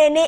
NA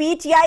PTI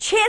6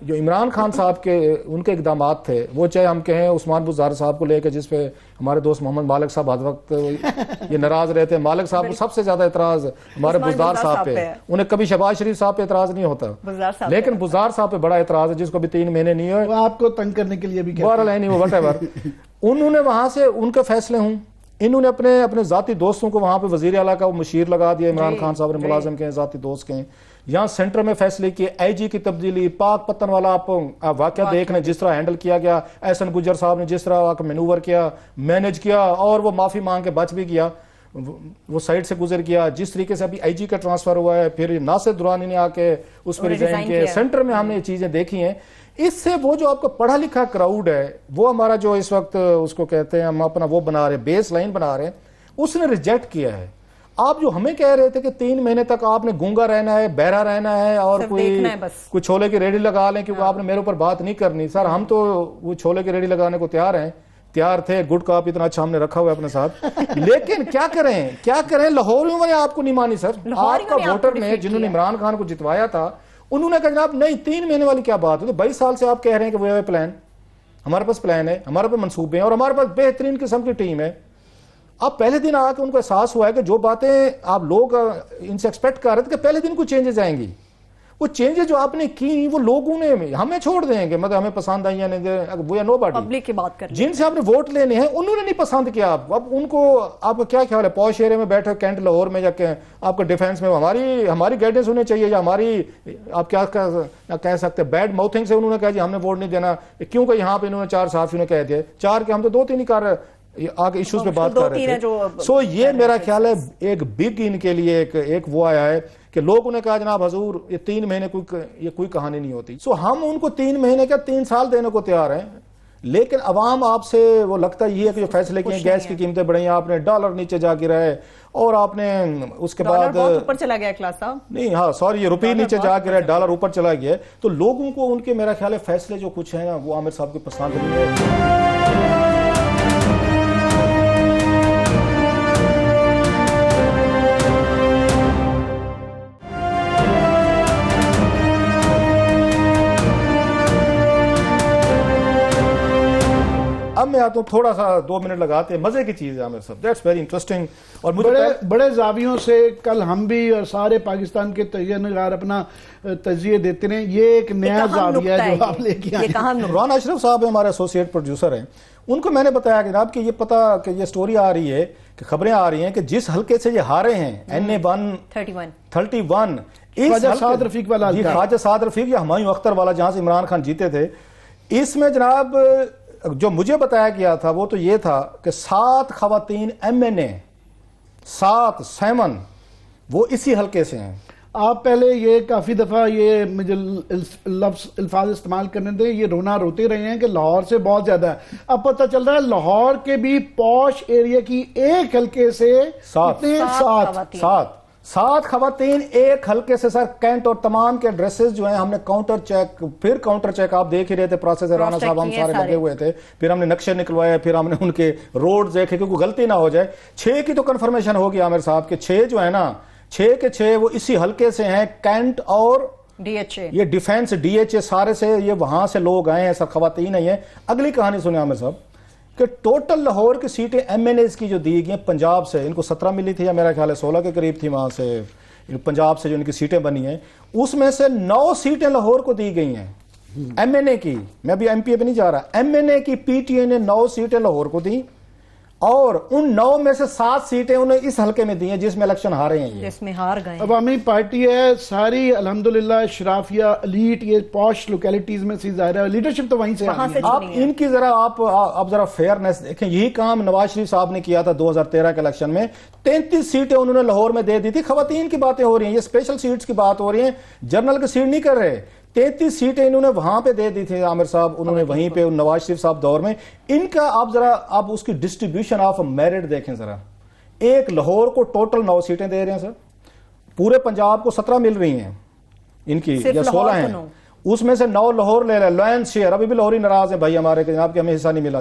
جو عمران خان صاحب کے ان کے اقدامات تھے، وہ چاہے ہم کہیں عثمان بزدار صاحب کو لے کے، جس پہ ہمارے دوست محمد مالک صاحب ہر وقت یہ ناراض رہتے ہیں، مالک صاحب کو سب سے زیادہ اعتراض ہمارے بزدار صاحب پہ، انہیں کبھی شہباز شریف صاحب پہ اعتراض نہیں ہوتا، لیکن بزدار صاحب پہ بڑا اعتراض ہے، جس کو بھی 3 مہینے نہیں ہوئے، وہ آپ کو تنگ کرنے کے لیے بھی وٹ ایور انہوں نے وہاں سے ان کے فیصلے ہوں، انہوں نے اپنے ذاتی دوستوں کو وہاں پہ وزیر اعلیٰ کا مشیر لگا دیا، عمران خان صاحب نے ملازم کے ذاتی دوست کے، یہاں سینٹر میں فیصلے کیے، آئی جی کی تبدیلی، پاک پتن والا آپ واقعہ دیکھ لیں جس طرح ہینڈل کیا گیا، احسن گجر صاحب نے جس طرح مینوور کیا، مینج کیا، اور وہ معافی مانگ کے بچ بھی کیا، وہ سائڈ سے گزر گیا، جس طریقے سے ابھی آئی جی کا ٹرانسفر ہوا ہے، پھر ناصر درانی نے آ کے اس پہ ریزائن کیا، سینٹر میں ہم نے یہ چیزیں دیکھی ہیں۔ اس سے وہ جو آپ کا پڑھا لکھا کراؤڈ ہے، وہ ہمارا جو اس وقت اس کو کہتے ہیں ہم اپنا وہ بنا رہے ہیں، بیس لائن بنا رہے ہیں، اس نے ریجیکٹ کیا ہے۔ آپ جو ہمیں کہہ رہے تھے کہ 3 مہینے تک آپ نے گونگا رہنا ہے، بہرا رہنا ہے، اور کوئی چھولے کی ریڑھی لگا لیں کیونکہ آپ نے میرے اوپر بات نہیں کرنی، سر ہم تو وہ چھولے کی ریڑھی لگانے کو تیار تھے، گڈ کاپ اتنا اچھا ہم نے رکھا ہوا ہے اپنے ساتھ، لیکن کیا کریں لاہوریوں نے آپ کو نہیں مانی سر، آپ کا ووٹر نے جنہوں نے عمران خان کو جتوایا تھا انہوں نے کہا جناب نہیں 3 مہینے والی کیا بات ہے، 22 سال سے آپ کہہ رہے ہیں کہ وہ پلان، ہمارے پاس پلان ہے، ہمارے پاس منصوبے ہیں، اور ہمارے پاس بہترین قسم کی ٹیم ہے۔ اب پہلے دن آ کے ان کو احساس ہوا ہے کہ جو باتیں آپ لوگ ان سے ایکسپیکٹ کر رہے تھے کہ پہلے دن کوئی چینجز آئیں گی، وہ چینجز جو آپ نے کی وہ لوگوں نے ہمیں چھوڑ دیں گے، مگر ہمیں پسند آئی ہیں نو باڈی، جن سے آپ نے ووٹ لینے ہیں انہوں نے نہیں پسند کیا۔ اب ان کو آپ کا کیا خیال ہے، پوش ایریا میں بیٹھے کینٹ لاہور میں جا کے آپ کا ڈیفینس میں ہماری گائیڈنس ہونی چاہیے، یا ہماری آپ کیا کہہ سکتے ہیں بیڈ ماؤتھنگ سے انہوں نے کہا جی ہم نے ووٹ نہیں دینا، کیونکہ یہاں پہ انہوں نے 4 صحافیوں نے کہہ دیا، 4 کے ہم تو 2-3 ہی کر رہے آگے ایشوز پہ بات کر رہے تھے۔ سو یہ میرا خیال ہے ایک بگ ان کے لیے ایک وہ آیا ہے کہ لوگوں نے کہا جناب حضور یہ 3 مہینے یہ کوئی کہانی نہیں ہوتی۔ سو ہم ان کو 3 مہینے کا 3 سال دینے کو تیار ہیں، لیکن عوام آپ سے وہ لگتا یہ ہے کہ جو فیصلے کیے گیس کی قیمتیں بڑھیں، آپ نے ڈالر نیچے جا گرا ہے، اور آپ نے اس کے بعد اوپر چلا گیا کلاس صاحب، نہیں ہاں سوری یہ روپی نیچے جا گرا ہے، ڈالر اوپر چلا گیا ہے، تو لوگوں کو ان کے میرا خیال ہے فیصلے جو کچھ ہیں نا وہ عامر صاحب کو پسند نہیں ہے۔ اب میں آتا ہوں تھوڑا سا 2 منٹ لگاتے ہیں، مزے کی چیز ہے عامر صاحب، دیٹس ویری انٹرسٹنگ، اور بڑے زاویوں سے کل ہم بھی اور سارے پاکستان کے تجزیہ نگار اپنا تجزیہ دیتے ہیں، یہ ایک نیا زاویہ ہے جو آپ لے کے آئے ہیں۔ رانا اشرف صاحب ہمارے ایسوسیٹ پروڈیوسر ہیں، ان کو میں نے بتایا کہ جناب کہ یہ پتا کہ یہ سٹوری آ رہی ہے کہ خبریں آ رہی ہیں کہ جس حلقے سے یہ ہارے ہیں NA-131 خواجہ سعد رفیق والا، خواجہ سعد رفیق یا ہمایوں اختر والا جہاں سے عمران خان جیتے تھے، اس میں جناب جو مجھے بتایا گیا تھا وہ تو یہ تھا کہ 7 خواتین MNA 7 وہ اسی حلقے سے ہیں۔ آپ پہلے یہ کافی دفعہ یہ مجھے الفاظ استعمال کرنے دیں، یہ رونا روتے رہے ہیں کہ لاہور سے بہت زیادہ ہے، اب پتہ چل رہا ہے لاہور کے بھی پوش ایریا کی ایک حلقے سے 7 خواتین ایک حلقے سے، سر کینٹ اور تمام کے ایڈریسز جو ہیں ہم نے کاؤنٹر چیک آپ دیکھ ہی رہے تھے، پروسیس رانا صاحب ہم سارے لگے ہوئے تھے، پھر ہم نے نقشے نکلوائے، پھر ہم نے ان کے روڈ دیکھے کیونکہ غلطی نہ ہو جائے۔ 6 کی تو کنفرمیشن ہوگی عامر صاحب کے 6 جو ہے نا 6 کے 6 وہ اسی حلقے سے ہیں، کینٹ اور یہ ڈیفینس DHA سارے سے، یہ وہاں سے لوگ آئے ہیں، سب خواتین آئی ہیں۔ اگلی کہانی سنیں عامر صاحب کہ ٹوٹل لاہور کی سیٹیں MNAs کی جو دی گئی ہیں پنجاب سے، ان کو 17 ملی تھی یا میرا خیال ہے 16 کے قریب تھی، وہاں سے پنجاب سے جو ان کی سیٹیں بنی ہیں، اس میں سے 9 سیٹیں لاہور کو دی گئی ہیں MNA کی، میں ابھی MP پہ نہیں جا رہا، MNA کی PTA نے 9 سیٹیں لاہور کو دی، اور ان 9 میں سے 7 سیٹیں انہیں اس حلقے میں دی ہیں جس میں الیکشن ہارے ہیں، جس میں ہار گئے۔ عوامی پارٹی ہے ساری الحمدللہ، شرافیہ الیٹ یہ پوش لوکیلٹیز میں سے ظاہر ہے، لیڈرشپ تو وہیں سے آ رہی ہے۔ آپ ان کی ذرا آپ ذرا فیئرنیس دیکھیں، یہی کام نواز شریف صاحب نے کیا تھا 2013 کے الیکشن میں، 33 سیٹیں انہوں نے لاہور میں دے دی تھی۔ خواتین کی باتیں ہو رہی ہیں، یہ اسپیشل سیٹس کی بات ہو رہی ہیں، جنرل کی سیٹ نہیں کر رہے، 33 سیٹیں انہوں نے وہاں پہ دے دی تھی عامر صاحب، انہوں نے وہیں پہ نواز شریف صاحب دور میں۔ ان کا آپ اس کی ڈسٹریبیوشن آف میرٹ دیکھیں ذرا، ایک لاہور کو ٹوٹل 9 سیٹیں دے رہے ہیں سر، پورے پنجاب کو 17 مل رہی ہیں ان کی، یا 16 ہیں، اس میں سے 9 لاہور لے لے لائنس شیئر. ابھی بھی لاہوری ناراض ہیں بھائی ہمارے کہ جناب کہ ہمیں حصہ نہیں ملا.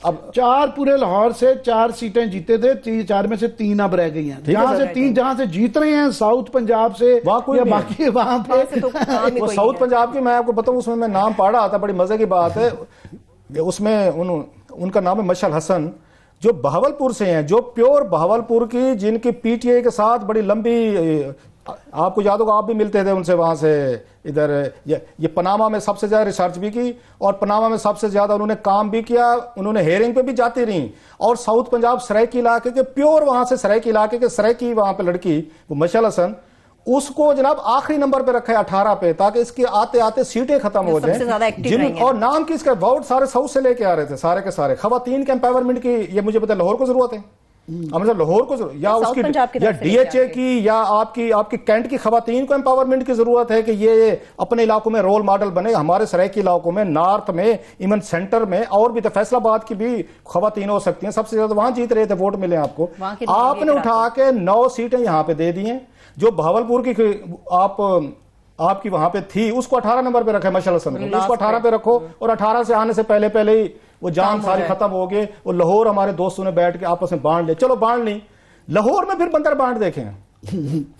اب 4 پورے لاہور سے 4 سیٹیں جیتے تھے, 4 میں سے 3 اب رہ گئی ہیں. جہاں سے 3 جہاں سے جیت رہے ہیں ساؤتھ پنجاب سے یا باقی وہاں پہ وہ ساؤتھ پنجاب کی میں آپ کو بتاؤں, اس میں نام پڑھ رہا تھا, بڑی مزے کی بات ہے. اس میں ان کا نام ہے مشعل حسن, جو بہاولپور سے ہیں, جو پیور بہاولپور کی, جن کی پی ٹی آئی کے ساتھ بڑی لمبی, آپ کو یاد ہوگا آپ بھی ملتے تھے ان سے وہاں سے ادھر. یہ پناما میں سب سے زیادہ ریسرچ بھی کی اور پناما میں سب سے زیادہ انہوں نے کام بھی کیا. انہوں نے ہیئرنگ پہ بھی جاتی رہیں. اور ساؤتھ پنجاب سرائکی علاقے کے پیور, وہاں سے سرائکی علاقے کے سرائکی وہاں پہ لڑکی وہ مشعل حسن, اس کو جناب آخری نمبر پہ رکھا ہے 18 پہ, تاکہ اس کی آتے آتے سیٹیں ختم ہو جائیں. اور نام کی اس کا ووٹ سارے ساؤتھ سے لے کے آ رہے تھے سارے کے سارے. خواتین کے امپاورمنٹ کی یہ مجھے پتا لاہور کو ضرورت ہے, لاہور کو یا اس کی یا ڈی ایچ اے کی یا آپ کی کینٹ کی خواتین کو امپاورمنٹ کی ضرورت ہے کہ یہ اپنے علاقوں میں رول ماڈل بنے. ہمارے سرائکی علاقوں میں, نارتھ میں, ایون سینٹر میں, اور بھی فیصل آباد کی بھی خواتین ہو سکتی ہیں. سب سے زیادہ وہاں جیت رہے تھے, ووٹ ملے آپ کو. آپ نے اٹھا کے 9 سیٹیں یہاں پہ دے دی ہیں. جو بہاولپور کی آپ کی وہاں پہ تھی, اس کو 18 نمبر پہ رکھا ہے مشعل حسن, اس کو 18 پہ رکھو. اور 18 سے آنے سے پہلے ہی وہ جان ساری ختم ہو گئے. وہ لاہور ہمارے دوستوں نے بیٹھ کے آپس میں بانٹ لے. چلو بانٹ نہیں, لاہور میں پھر بندر بانٹ دیکھیں.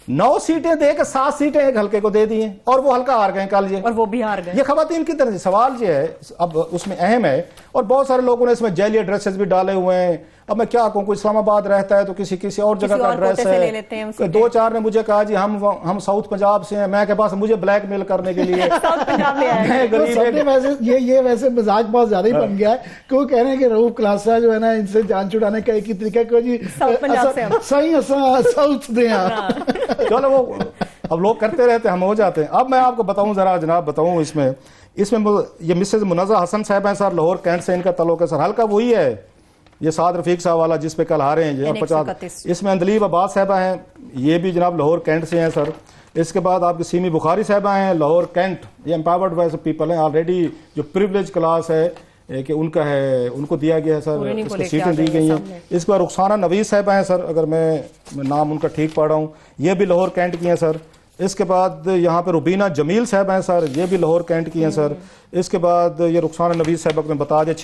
9 سیٹیں دے کے 7 سیٹیں ایک حلقے کو دے دی ہیں, اور وہ حلقہ ہار گئے کل. اور وہ بھی ہار گئے. یہ خواتین کی طرف سوال یہ ہے, اب اس میں اہم ہے, اور بہت سارے لوگوں نے اس میں جعلی ایڈریسز بھی ڈالے ہوئے ہیں. اب میں کیا کہوں, کوئی اسلام آباد رہتا ہے تو کسی اور جگہ کا ایڈریس ہے. 2-4 نے مجھے کہا جی ہم ساؤتھ پنجاب سے ہیں. میں کہ بس مجھے بلیک میل کرنے کے لیے یہ ویسے مزاج بہت زیادہ ہی بن گیا ہے کہ وہ کہہ رہے ہیں کہ رؤوف کلاسرا جو ہے نا, ان سے جان چھڑانے کا ایک ہی طریقہ کہ جی صحیح ساؤتھ دے. چلو وہ اب لوگ کرتے رہتے, ہم ہو جاتے ہیں. اب میں آپ کو بتاؤں ذرا جناب, بتاؤں اس میں یہ مسز منزہ حسن صاحب ہیں سر, لاہور کینٹ سے ان کا تعلق ہے سر. حلقہ وہی ہے یہ سعد رفیق صاحب والا جس پہ کل ہارے ہیں, اور 50. اس میں اندلیب عباس صاحبہ ہیں, یہ بھی جناب لاہور کینٹ سے ہیں سر. اس کے بعد آپ کی سیمی بخاری صاحبہ ہیں, لاہور کینٹ. یہ امپاورڈ ویسے پیپل ہیں آلریڈی, جو پریولیج کلاس ہے کہ ان کا ہے, ان کو دیا گیا ہے سر, اس کو سیٹیں دی گئی ہیں. اس کے بعد رخسانہ نویز صاحبہ ہیں سر, اگر میں نام ان کا ٹھیک پڑھ رہا ہوں, یہ بھی لاہور کینٹ کی ہیں سر. اس کے بعد یہاں پہ ربینہ جمیل صاحب ہیں سر, یہ بھی لاہور کینٹ کی ہیں سر. اس کے بعد یہ رخسانہ نویز صاحب کو میں بتا دیا,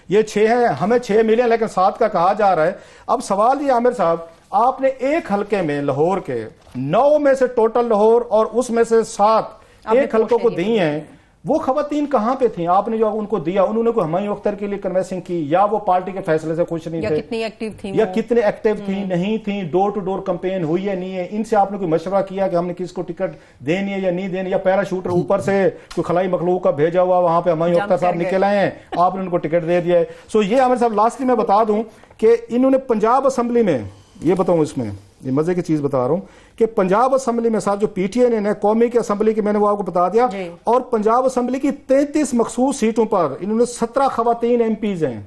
یہ 6 ہیں. ہمیں 6 ملے لیکن 7 کا کہا جا رہا ہے. اب سوال یہ عامر صاحب, آپ نے ایک حلقے میں لاہور کے 9 میں سے ٹوٹل لاہور, اور اس میں سے 7 ایک حلقوں کو دی ہیں. وہ خواتین کہاں پہ تھیں؟ آپ نے جو ان کو دیا, انہوں نے کوئی ہمایوں اختر کے لیے کنوینسنگ کی, یا وہ پارٹی کے فیصلے سے خوش نہیں تھے, یا کتنے ایکٹیو تھیں, نہیں تھیں, ڈور ٹو ڈور کمپین ہوئی ہے نہیں ہے. ان سے آپ نے کوئی مشورہ کیا کہ ہم نے کس کو ٹکٹ دینی ہے یا نہیں دینی, یا پیرا شوٹر اوپر سے کوئی خلائی مخلوق کا بھیجا ہوا وہاں پہ ہمایوں اختر صاحب نکل آئے ہیں, آپ نے ان کو ٹکٹ دے دیا ہے. سو یہ عامر صاحب لاسٹلی میں بتا دوں کہ انہوں نے پنجاب اسمبلی میں, یہ بتاؤں اس میں یہ مزے کی چیز بتا رہا ہوں کہ پنجاب اسمبلی میں ساتھ جو پی ٹی آئی نے قومی کی اسمبلی کی, میں نے وہ آپ کو بتا دیا, اور پنجاب اسمبلی کی 33 مخصوص سیٹوں پر انہوں نے 17 خواتین ایم پیز ہیں.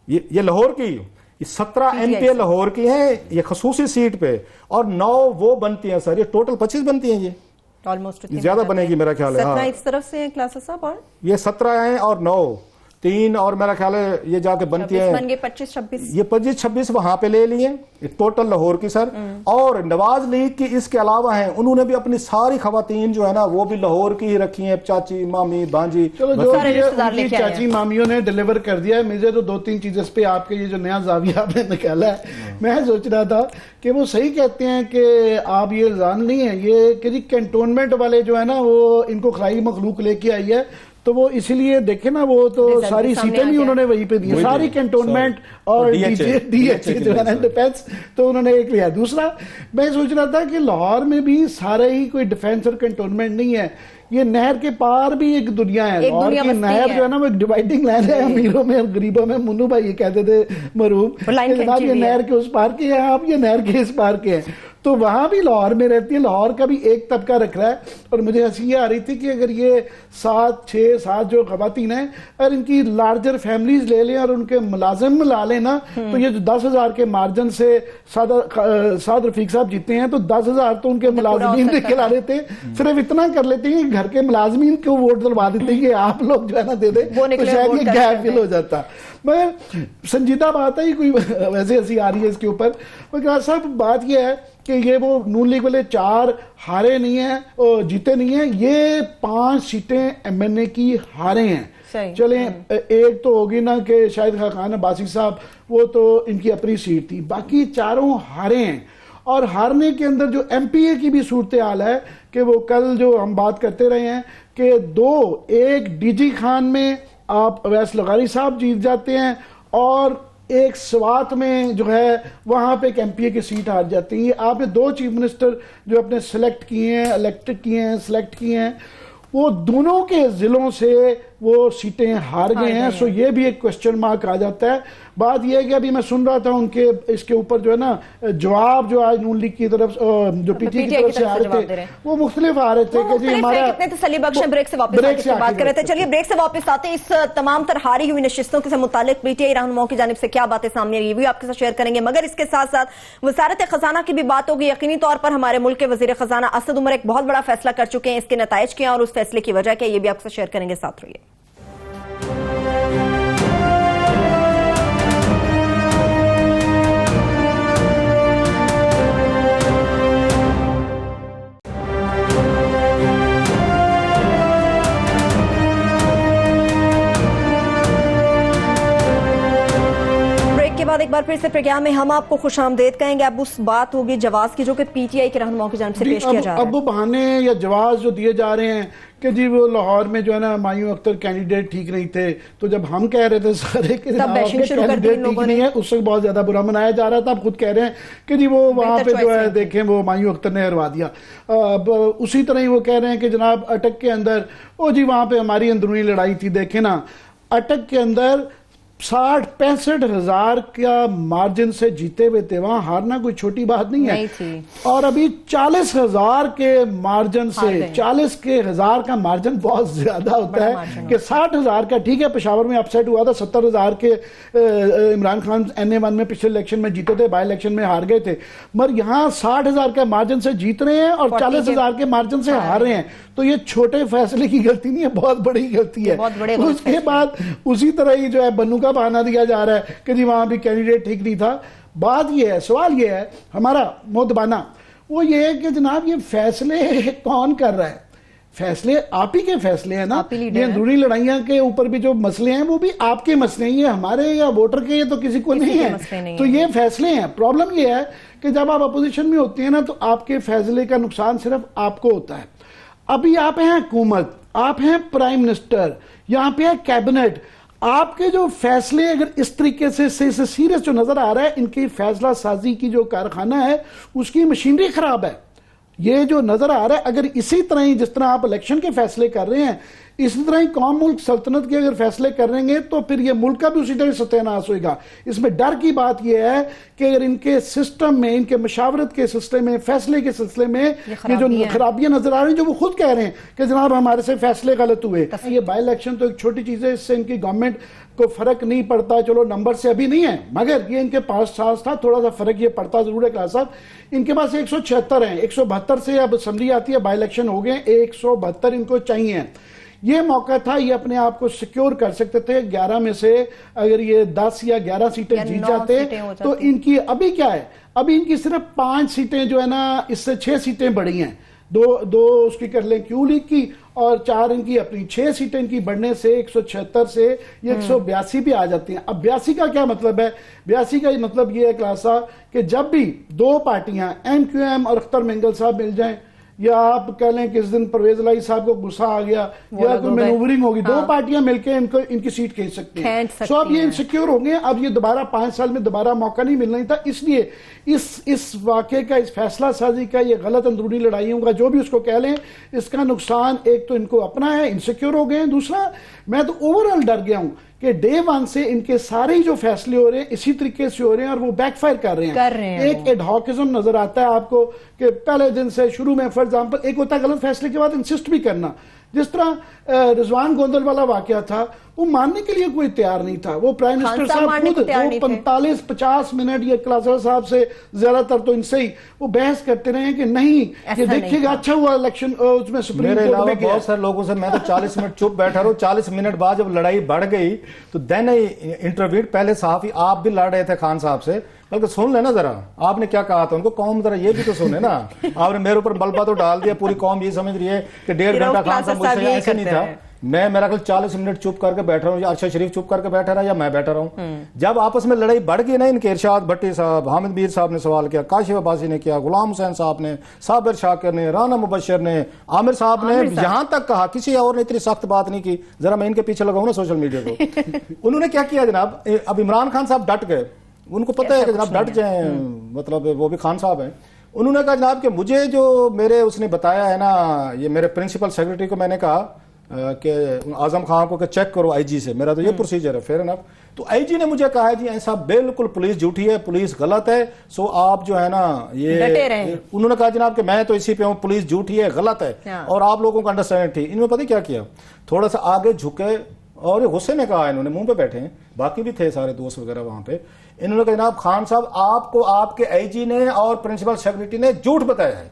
یہ لاہور کی 17 ایم پی لاہور کی ہیں یہ خصوصی سیٹ پہ, اور 9 وہ بنتی ہیں سر. یہ ٹوٹل 25 بنتی ہیں, یہ آلموسٹ زیادہ بنے گی میرا خیال ہے. 17 اس طرف سے ہیں کلاسز صاحب, اور یہ 17 ہیں اور 9 3, اور میرا خیال ہے یہ جا کے بنتی ہے 25-26. یہ 25-26 وہاں پہ لے لیے ٹوٹل لاہور کی سر. اور نواز لیگ کی اس کے علاوہ ہیں, انہوں نے بھی اپنی ساری خواتین جو ہے نا وہ بھی لاہور کی ہی رکھی ہیں, چاچی مامی بھانجی. چلو جو چاچی مامیوں نے ڈیلیور کر دیا ہے. مجھے تو 2-3 چیزیں اس پہ آپ کے یہ جو نیا زاویہ آپ نے نکالا ہے, میں سوچ رہا تھا کہ وہ صحیح کہتے ہیں کہ آپ یہ الزام نہیں ہے یہ کہ جی کینٹونمنٹ والے جو ہے نا وہ ان کو خلائی مخلوق لے کے آئی ہے, تو وہ اسی لیے دیکھیں نا وہ تو ساری سیٹیں بھی انہوں نے وہی پہ دی, ساری کینٹونمنٹ اور ڈی ایچ اے جو ہے نا ڈیفینس, تو انہوں نے ایک لیا. دوسرا میں سوچ رہا تھا کہ لاہور میں بھی سارا ہی کوئی ڈیفینس اور کینٹونمنٹ نہیں ہے, یہ نہر کے پار بھی ایک دنیا ہے. لاہور کی نہر جو ہے نا وہ ڈیوائڈنگ لائن ہے امیروں میں اور غریبوں میں. منو بھائی یہ کہتے تھے مرحوم, جناب یہ نہر کے اس پار کے ہیں آپ, یہ نہر کے اس پار کے ہیں. تو وہاں بھی لاہور میں رہتی ہے, لاہور کا بھی ایک طبقہ رکھ رہا ہے. اور مجھے ہنسی یہ آ رہی تھی کہ اگر یہ 7 جو خواتین ہیں اگر ان کی لارجر فیملیز لے لیں اور ان کے ملازم لا لیں نا, تو یہ 10,000 کے مارجن سے سعد رفیق صاحب جیتے ہیں, تو 10,000 تو ان کے ملازمین نے کھلا لیتے ہیں. صرف اتنا کر لیتے ہیں کہ گھر کے ملازمین کو ووٹ دلوا دیتے ہیں کہ آپ لوگ جو ہے نا دے دیں, تو شاید یہ گیپ فل ہو جاتا. مگر سنجیدہ بات ہے, کوئی ویسے ہنسی آ رہی ہے اس کے اوپر, مگر صاحب بات یہ ہے کہ یہ وہ نون لیگ والے 4 ہارے نہیں ہیں، جیتے نہیں ہیں، یہ 5 سیٹیں ایم این اے کی ہارے ہیں. چلیں ایک تو ہوگی نا کہ شاہد خاقان عباسی صاحب، وہ تو ان کی اپنی سیٹ تھی، باقی 4 ہارے ہیں. اور ہارنے کے اندر جو ایم پی اے کی بھی صورتحال ہے کہ وہ کل جو ہم بات کرتے رہے ہیں کہ 2 ایک ڈی جی خان میں آپ اویس لغاری صاحب جیت جاتے ہیں، اور ایک سوات میں جو ہے وہاں پہ ایک ایم پی اے کی سیٹ ہار جاتی ہے. آپ نے 2 چیف منسٹر جو اپنے سلیکٹ کیے ہیں، الیکٹڈ کیے ہیں، سلیکٹ کیے ہیں، وہ دونوں کے ضلعوں سے وہ سیٹیں ہار گئے ہیں. سو یہ بھی ایک کوسچن مارک آ جاتا ہے. بات یہ ہے کہ ابھی میں سن رہا تھا ان کے اس کے اوپر جو ہے نا جواب جو آج نون لیگ کی طرف جو پی ٹی کی طرف سے آ رہے تھے وہ مختلف آ رہے تھے کہ جی ہمارا کتنے تسلی بخش ہیں. بریک سے واپس بات کر رہے تھے. چلیے بریک سے واپس آتے ہیں. اس تمام تر ہاری ہوئی نشستوں سے متعلق پی ٹی آئی رہنماؤں کی جانب سے کیا باتیں سامنے آئی وہ آپ کے ساتھ شیئر کریں گے، مگر اس کے ساتھ ساتھ وزارت خزانہ کی بھی بات ہوگی. یقینی طور پر ہمارے ملک کے وزیر خزانہ اسد عمر ایک بہت بڑا فیصلہ کر چکے ہیں. اس کے نتائج کیا اور اس فیصلے کی وجہ کیا، یہ بھی آپ کے ساتھ شیئر کریں گے. ساتھ رہیے. ایک بار پھر سے پروگرام میں ہم آپ کو خوش آمدید کہیں گے. اب اس بات ہوگی جواز کی جو کہ پی ٹی آئی کے رہنماؤں کی جانب سے پیش کیا جا رہا ہے. اب وہ بہانے یا جواز جو دیے جا رہے ہیں کہ جی وہ لاہور میں جو ہے نا مایوں اختر کینڈیڈیٹ ٹھیک نہیں تھے، تو جب ہم کہہ رہے تھے سارے کہ کینڈیڈیٹ ٹھیک نہیں ہے اس سے بہت زیادہ برا منایا جا رہا تھا. اب خود کہہ رہے ہیں کہ جی وہ وہاں پہ جو ہے دیکھیں وہ مایوں اختر نے ہروا دیا. اسی طرح ہی وہ کہہ رہے ہیں کہ جناب اٹک کے اندر جی وہاں پہ ہماری اندرونی لڑائی تھی. دیکھیں نا اٹک کے اندر 60-65 ہزار کا مارجن سے جیتے ہوئے تھے، وہاں ہارنا کوئی چھوٹی بات نہیں ہے. اور ابھی 40 ہزار کے مارجن سے 40 کے ہزار کا مارجن بہت زیادہ ہوتا ہے کہ 60 ہزار کا ٹھیک ہے. پشاور میں اپسیٹ ہوا تھا، 70 ہزار کے عمران خان NA1 میں پچھلے الیکشن میں جیتے تھے، بائی الیکشن میں ہار گئے تھے، مگر یہاں 60 ہزار کے مارجن سے جیت رہے ہیں اور 40 ہزار کے مارجن سے ہار رہے ہیں. تو یہ چھوٹے فیصلے کی غلطی نہیں ہے، بہت بڑی غلطی ہے. اس کے بعد اسی طرح ہی جو ہے بنو کا بہانہ دیا جا رہا ہے کہ جی وہاں بھی کینڈیڈیٹ ٹھیک نہیں تھا. بات یہ ہے، سوال یہ ہے ہمارا مدبانہ، وہ یہ ہے کہ جناب یہ فیصلے کون کر رہا ہے؟ فیصلے آپ ہی کے فیصلے ہیں نا. یہ اندرونی لڑائیاں کے اوپر بھی جو مسئلے ہیں وہ بھی آپ کے مسئلے ہیں، یہ ہمارے یا ووٹر کے یہ تو کسی کو نہیں ہے. تو یہ فیصلے ہیں. پرابلم یہ ہے کہ جب آپ اپوزیشن میں ہوتے ہیں نا تو آپ کے فیصلے کا نقصان صرف آپ کو ہوتا ہے. ابھی آپ ہیں حکومت، آپ ہیں پرائم منسٹر، یہاں پہ ہے کیبنٹ. آپ کے جو فیصلے اگر اس طریقے سے سیریس جو نظر آ رہا ہے، ان کی فیصلہ سازی کی جو کارخانہ ہے اس کی مشینری خراب ہے. یہ جو نظر آ رہا ہے اگر اسی طرح ہی جس طرح آپ الیکشن کے فیصلے کر رہے ہیں اسی طرح ہی قوم ملک سلطنت کے اگر فیصلے کر رہیں گے تو پھر یہ ملک کا بھی اسی طرح ستیہ ناش ہوئے گا. اس میں ڈر کی بات یہ ہے کہ اگر ان کے سسٹم میں، ان کے مشاورت کے سلسلے میں، فیصلے کے سلسلے میں یہ جو خرابیاں نظر آ رہی ہیں جو وہ خود کہہ رہے ہیں کہ جناب ہمارے سے فیصلے غلط ہوئے. یہ بائی الیکشن تو ایک چھوٹی چیز ہے، اس سے ان کی گورنمنٹ کو فرق نہیں پڑتا. چلو نمبر سے ابھی نہیں ہے مگر یہ ان کے پاس ساز تھا، تھوڑا سا فرق یہ پڑتا ضرور ہے. کلاس صاحب ان کے پاس 176 ہیں، 172 سے اب اسمبلی آتی ہے، بائی الیکشن ہو گئے، 172 ان کو چاہیے. یہ موقع تھا، یہ اپنے آپ کو سیکیور کر سکتے تھے. 11 میں سے اگر یہ 10 یا 11 سیٹیں جیت جاتے تو ان کی ابھی کیا ہے، ابھی ان کی صرف 5 سیٹیں جو ہے نا اس سے 6 سیٹیں بڑھی ہیں. دو اس کی کر لیں کیو لیگ کی اور 4 ان کی اپنی. 6 سیٹیں ان کی بڑھنے سے 176 سے یہ 182 بھی آ جاتی ہیں. اب 82 کا کیا مطلب ہے؟ 82 کا مطلب یہ ہے کلاس صاحب کہ جب بھی 2 پارٹیاں MQM اور اختر مینگل صاحب مل جائیں، یا آپ کہہ لیں کہ اس دن پرویز الہی صاحب کو غصہ آ گیا یا کوئی مینوورنگ ہوگی، 2 پارٹیاں مل کے ان کی سیٹ کھینچ سکتی ہیں. سو اب یہ انسیکیور ہو گئے. اب یہ دوبارہ 5 سال میں دوبارہ موقع نہیں ملنا تھا. اس لیے اس واقعے کا، اس فیصلہ سازی کا، یہ غلط اندرونی لڑائیوں کا جو بھی اس کو کہہ لیں، اس کا نقصان ایک تو ان کو اپنا ہے، انسیکیور ہو گئے ہیں. دوسرا میں تو اوورآل ڈر گیا ہوں کہ ڈے 1 سے ان کے سارے جو فیصلے ہو رہے ہیں اسی طریقے سے ہو رہے ہیں اور وہ بیک فائر کر رہے ہیں. ایک ایڈہاکزم نظر آتا ہے آپ کو کہ پہلے دن سے شروع میں فار ایگزامپل ایک ہوتا ہے غلط فیصلے کے بعد انسسٹ بھی کرنا. جس طرح رضوان گوندل والا واقعہ تھا، وہ ماننے کے لیے کوئی تیار نہیں تھا. وہ پرائم منسٹر صاحب خود 45-50 منٹ یہ کلاسرا صاحب سے زیادہ تر تو ان سے ہی وہ بحث کرتے رہے کہ نہیں یہ دیکھیے گا اچھا ہوا الیکشن اس میں سپریم میرے کورٹ علاوہ میں گیا. بہت سارے لوگوں سے میں تو 40 منٹ چپ بیٹھا رہا ہوں. 40 منٹ بعد جب لڑائی بڑھ گئی تو دین انٹرویو پہلے صحافی آپ بھی لڑ رہے تھے خان صاحب سے, بلکہ سن لینا ذرا آپ نے کیا کہا تھا ان کو. قوم ذرا یہ بھی تو سنے نا. آپ نے میرے اوپر ملبہ تو ڈال دیا, پوری قوم یہ سمجھ رہی ہے کہ 1.5 گھنٹہ خان صاحب مجھ سے ایسے نہیں تھا. میں میرا خیال 40 منٹ چپ کر کے بیٹھ رہا ہوں, یا ارشد شریف چپ کر کے بیٹھا رہا یا میں بیٹھا رہا ہوں. جب آپس میں لڑائی بڑھ گئی نا, ان کے ارشاد بھٹی صاحب, حامد میر صاحب نے سوال کیا, کاشف عباسی نے کیا, غلام حسین صاحب نے, صابر شاکر نے, رانا مبشر نے, عامر صاحب نے, یہاں تک کہا کسی اور نے اتنی سخت بات نہیں کی. ذرا میں ان کے پیچھے لگاؤں نا سوشل میڈیا کو. انہوں نے کیا کیا جناب, اب عمران خان صاحب ڈٹ گئے. ان کو پتہ ہے کہ جناب ڈٹ جائیں, مطلب وہ بھی خان صاحب ہیں. انہوں نے کہا جناب کہ مجھے جو میرے اس نے بتایا ہے نا, یہ میرے پرنسپل سیکرٹری کو میں نے کہا کہ اعظم خان کو کہ چیک کرو آئی جی سے, میرا تو یہ پروسیجر ہے. Fair enough. تو آئی جی نے مجھے کہا ہے جی ایسا بالکل پولیس جھوٹی ہے, پولیس غلط ہے, سو آپ جو ہے نا یہ انہوں نے کہا جناب کہ میں تو اسی پہ ہوں, پولیس جھوٹی ہے, غلط ہے, اور آپ لوگوں کو انڈرسٹینڈ تھی. انہوں نے پتہ کیا کیا, تھوڑا سا آگے جھکے اور غصے میں کہا, انہوں نے منہ پہ بیٹھے ہیں, باقی بھی تھے سارے دوست وغیرہ وہاں پہ. انہوں نے کہا جناب خان صاحب آپ کو آپ کے آئی جی نے اور پرنسپل سیکرٹری نے جھوٹ بتایا ہے.